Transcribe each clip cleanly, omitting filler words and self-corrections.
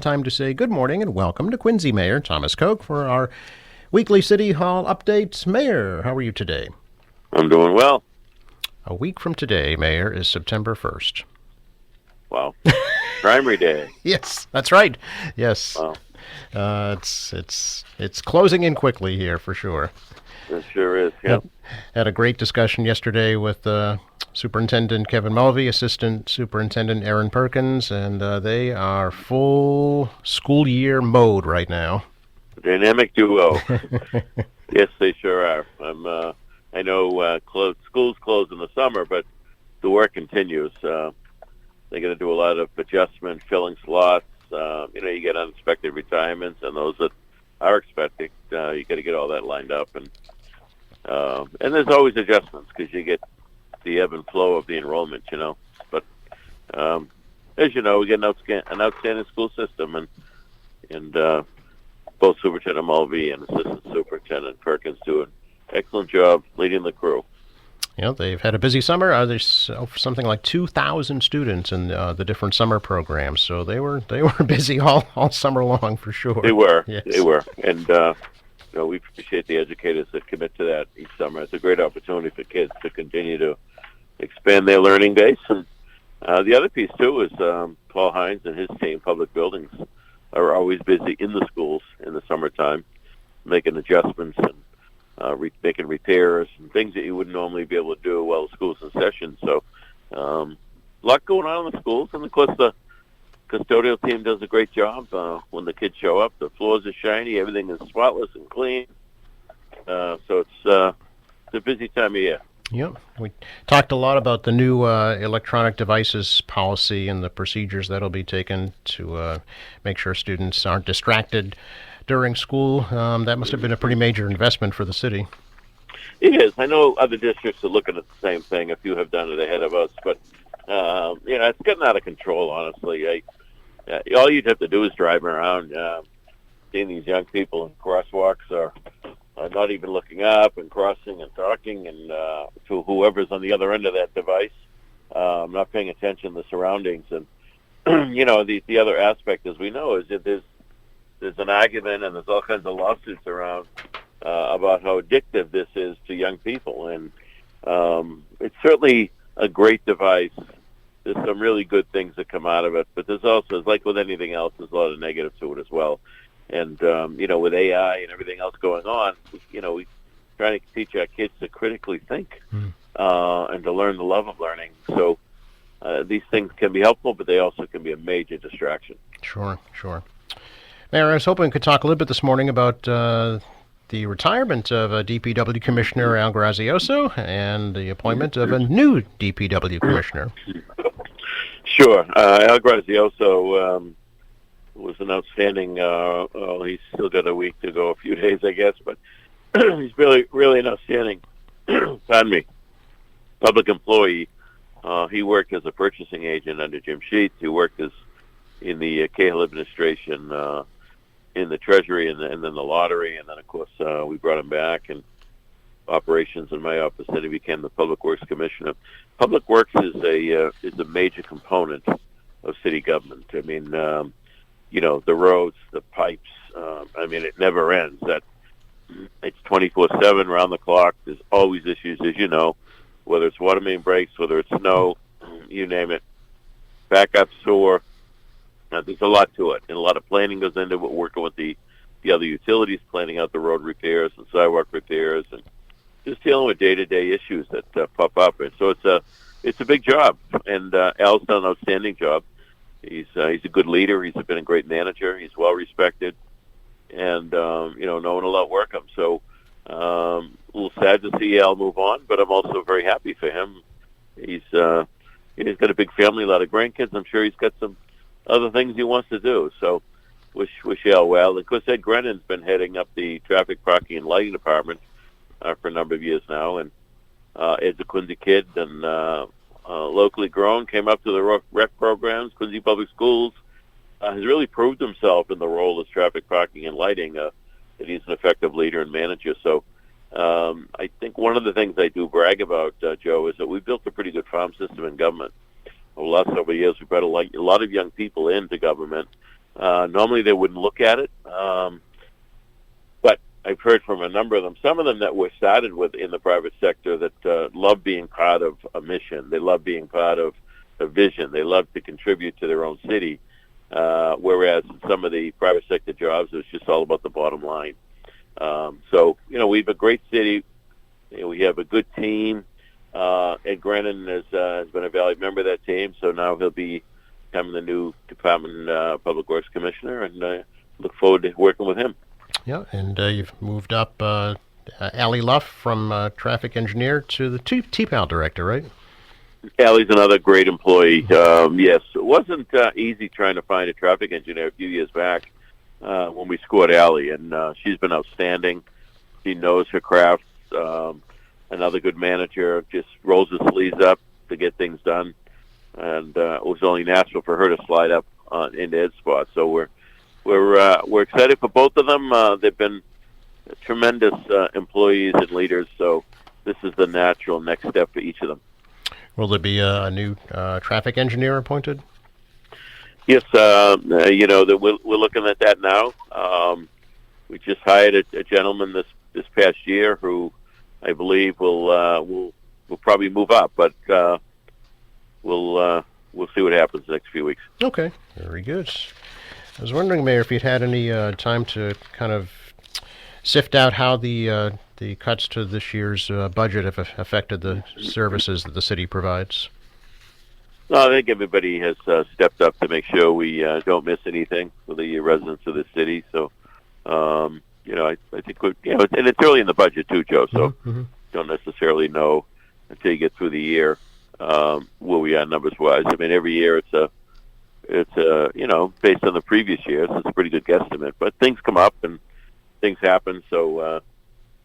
Time to say good morning and welcome to Quincy Mayor Thomas Koch for our weekly City Hall updates. Mayor, how are you today? I'm doing well. A week from today, Mayor, is September 1st. Wow. Primary day. Yes, that's right. Yes. Wow. It's closing in quickly here for sure. It sure is. Yep. Had a great discussion yesterday with Superintendent Kevin Mulvey, Assistant Superintendent Aaron Perkins, and they are full school year mode right now. Dynamic duo. Yes, they sure are. I know schools close in the summer, but the work continues. They're going to do a lot of adjustment, filling slots. You get unexpected retirements, and those that are expected, you got to get all that lined up. And there's always adjustments because you get the ebb and flow of the enrollment, But as you know, we get an outstanding school system, and both Superintendent Mulvey and Assistant Superintendent Perkins do an excellent job leading the crew. They've had a busy summer. There's something like 2,000 students in the different summer programs, so they were busy all summer long for sure. They were, yes. They were, and we appreciate the educators that commit to that each summer. It's a great opportunity for kids to continue to expand their learning base. And the other piece too is Paul Hines and his team, Public Buildings, are always busy in the schools in the summertime, making adjustments and making repairs and things that you wouldn't normally be able to do while the school's in session. So a lot going on in the schools, and of course the custodial team does a great job. When the kids show up, the floors are shiny, everything is spotless and clean. So it's a busy time of year. Yep. We talked a lot about the new electronic devices policy and the procedures that'll be taken to make sure students aren't distracted during school. That must have been a pretty major investment for the city. It is. I know other districts are looking at the same thing. A few have done it ahead of us, but it's getting out of control, honestly. All you'd have to do is drive around, seeing these young people in crosswalks or not even looking up and crossing and talking, and to whoever's on the other end of that device, not paying attention to the surroundings. And the other aspect, as we know, is that there's an argument and there's all kinds of lawsuits around about how addictive this is to young people. And it's certainly a great device. There's some really good things that come out of it, but there's also, like with anything else, there's a lot of negative to it as well. And, with AI and everything else going on, we trying to teach our kids to critically think and to learn the love of learning. So these things can be helpful, but they also can be a major distraction. Sure. Mayor, I was hoping we could talk a little bit this morning about the retirement of DPW Commissioner Al Grazioso and the appointment of a new DPW Commissioner. Sure. Al Grazioso was an outstanding, he's still got a week to go, a few days, I guess, but he's really an outstanding, pardon me, public employee. He worked as a purchasing agent under Jim Sheets. He worked in the Cahill administration, in the Treasury and then the lottery, and then of course we brought him back in operations in my office. Then he became the Public Works Commissioner. Public Works is a major component of city government. I mean, the roads, the pipes. It never ends. It's 24/7, round the clock. There's always issues, as you know, whether it's water main breaks, whether it's snow, you name it, backups, or there's a lot to it, and a lot of planning goes into it, working with the other utilities, planning out the road repairs and sidewalk repairs, and just dealing with day-to-day issues that pop up. And so it's a big job, and Al's done an outstanding job. He's a good leader. He's been a great manager. He's well respected, and no one will outwork him. So a little sad to see Al move on, but I'm also very happy for him. He's got a big family, a lot of grandkids. I'm sure he's got some other things he wants to do. So wish Al well. Of course, Ed Grennan's been heading up the traffic, parking, and lighting department for a number of years now, and Ed's a Quincy kid and locally grown, came up to the rec programs, Quincy Public Schools, has really proved himself in the role as traffic, parking, and lighting, that he's an effective leader and manager. So I think one of the things I do brag about, Joe, is that we built a pretty good farm system in government. Over the last several years, we've brought a lot of young people into government, Normally they wouldn't look at it, but I've heard from a number of them, some of them that were started with in the private sector that love being part of a mission. They love being part of a vision. They love to contribute to their own city, whereas some of the private sector jobs, it was just all about the bottom line. So, we have a great city. We have a good team. Ed Grennan has been a valued member of that team, so now he'll be becoming the new Department Public Works Commissioner, and look forward to working with him. Yeah, and you've moved up Allie Luff from traffic engineer to the TPAL director, right? Allie's another great employee. Yes, it wasn't easy trying to find a traffic engineer a few years back when we scored Allie, and she's been outstanding. She knows her craft. Another good manager, just rolls her sleeves up to get things done, and it was only natural for her to slide up into Ed's spot. So we're excited for both of them. They've been tremendous employees and leaders. So this is the natural next step for each of them. Will there be a new traffic engineer appointed? Yes, that we're looking at that now. We just hired a gentleman this past year who I believe will probably move up, but we'll see what happens the next few weeks. Okay, very good. I was wondering, Mayor, if you'd had any time to kind of sift out how the cuts to this year's budget have affected the services that the city provides. No, I think everybody has stepped up to make sure we don't miss anything for the residents of the city. So, I think and it's early in the budget too, Joe. So don't necessarily know until you get through the year where we are numbers wise. I mean, every year it's based on the previous years, it's a pretty good guesstimate. But things come up and things happen. So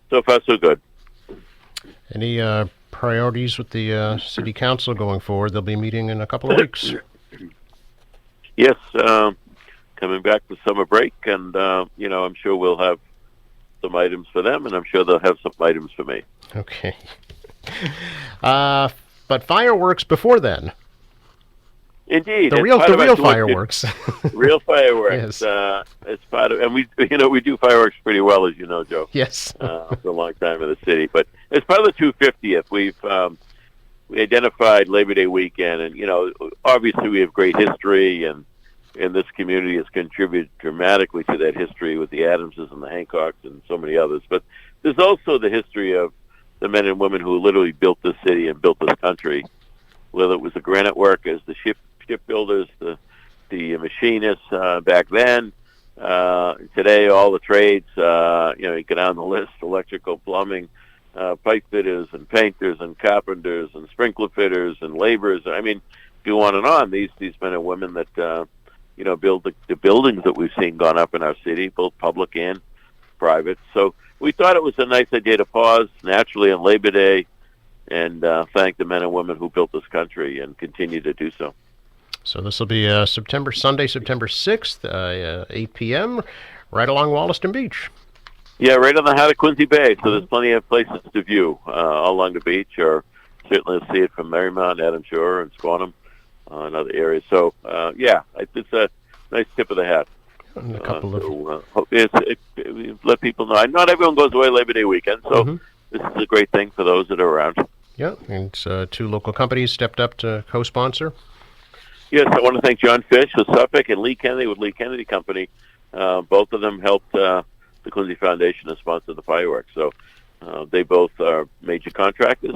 so far so good. Any priorities with the city council going forward? They'll be meeting in a couple of weeks. Yes, coming back from summer break, and I'm sure we'll have some items for them, and I'm sure they'll have some items for me. Okay. But fireworks before then. Indeed, the real fireworks. Real fireworks. Yes. It's part of, and we do fireworks pretty well, as you know, Joe. Yes. For a long time in the city, but as part of the 250th, we identified Labor Day weekend, and obviously we have great history, and this community has contributed dramatically to that history with the Adamses and the Hancocks and so many others. But there's also the history of the men and women who literally built this city and built this country, whether it was the granite workers, the shipbuilders, the machinists back then. Today, all the trades, you go down the list: electrical, plumbing, pipe fitters, and painters, and carpenters, and sprinkler fitters, and laborers. I mean, go on and on. These men and women that build the buildings that we've seen gone up in our city, both public and private. So we thought it was a nice idea to pause naturally on Labor Day and thank the men and women who built this country and continue to do so. So this will be Sunday, September 6th, 8 p.m., right along Wollaston Beach. Yeah, right on the heart of Quincy Bay. So there's plenty of places to view all along the beach, or certainly see it from Marymount, Adams Shore, and Squantum, and other areas. So, it's a nice tip of the hat. And a couple of... let people know. Not everyone goes away Labor Day weekend, so this is a great thing for those that are around. Yeah, and two local companies stepped up to co-sponsor. Yes, I want to thank John Fish with Suffolk and Lee Kennedy with Lee Kennedy Company. Both of them helped the Quincy Foundation to sponsor the fireworks. So they both are major contractors.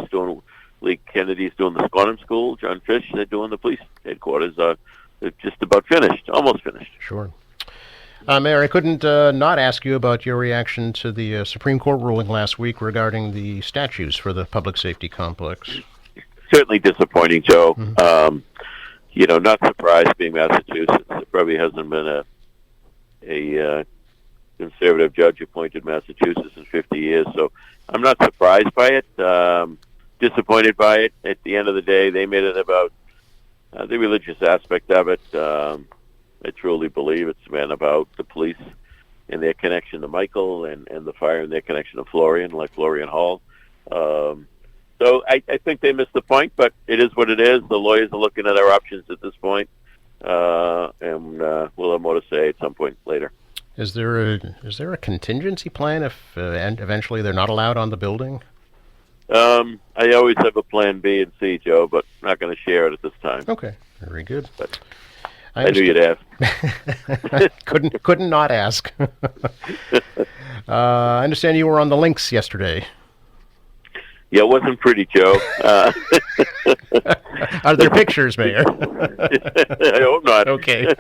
Lee Kennedy's doing the Squantum School. John Fish, they're doing the police headquarters. They're just about finished, almost finished. Sure. Mayor, I couldn't not ask you about your reaction to the Supreme Court ruling last week regarding the statues for the public safety complex. Certainly disappointing, Joe. Not surprised being Massachusetts. There probably hasn't been a conservative judge appointed Massachusetts in 50 years, so I'm not surprised by it. Disappointed by it. At the end of the day, they made it about the religious aspect of it. I truly believe it's been about the police and their connection to Michael and the fire and their connection to Florian, like Florian Hall. So I think they missed the point, but it is what it is. The lawyers are looking at our options at this point. and we'll have more to say at some point later. Is there a contingency plan if and eventually they're not allowed on the building? I always have a plan B and C, Joe, but not going to share it at this time. Okay, very good. But I knew you'd ask. couldn't not ask. I understand you were on the links yesterday. Yeah, it wasn't pretty, Joe. Are there pictures, Mayor? I hope not. Okay.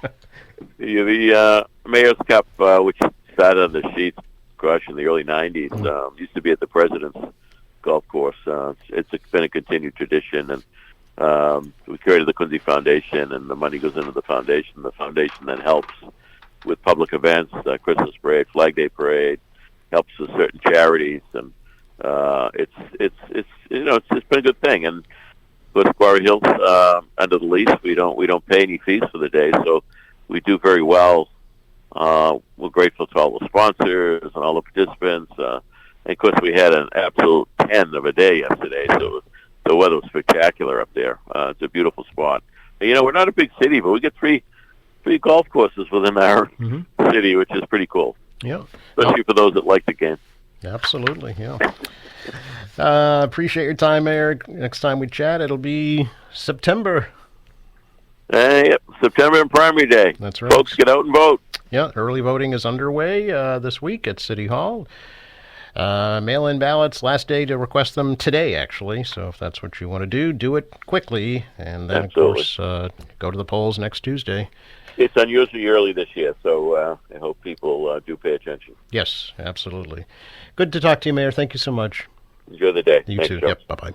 The Mayor's Cup, which started on the Sheets, gosh, in the early 90s, used to be at the President's Golf Course. It's been a continued tradition, and we created the Kunze Foundation, and the money goes into the foundation. The foundation then helps with public events, Christmas parade, Flag Day parade, helps with certain charities, and it's been a good thing. And with Quarry Hills under the lease, we don't pay any fees for the day, so we do very well. We're grateful to all the sponsors and all the participants. And of course, we had an absolute 10 of a day yesterday, so the weather was spectacular up there. It's a beautiful spot. And, we're not a big city, but we get three golf courses within our city, which is pretty cool. Yeah. Especially for those that like the game. Absolutely, yeah. Appreciate your time, Mayor. Next time we chat, it'll be September. Yep, September and Primary Day. That's right. Folks, get out and vote. Yeah, early voting is underway this week at City Hall. Mail-in ballots, last day to request them today, actually. So if that's what you want to do it quickly. And then, Absolutely. Of course, go to the polls next Tuesday. It's unusually early this year, so I hope people do pay attention. Yes, absolutely. Good to talk to you, Mayor. Thank you so much. Enjoy the day. You Thanks, too. Joe. Yep, bye-bye.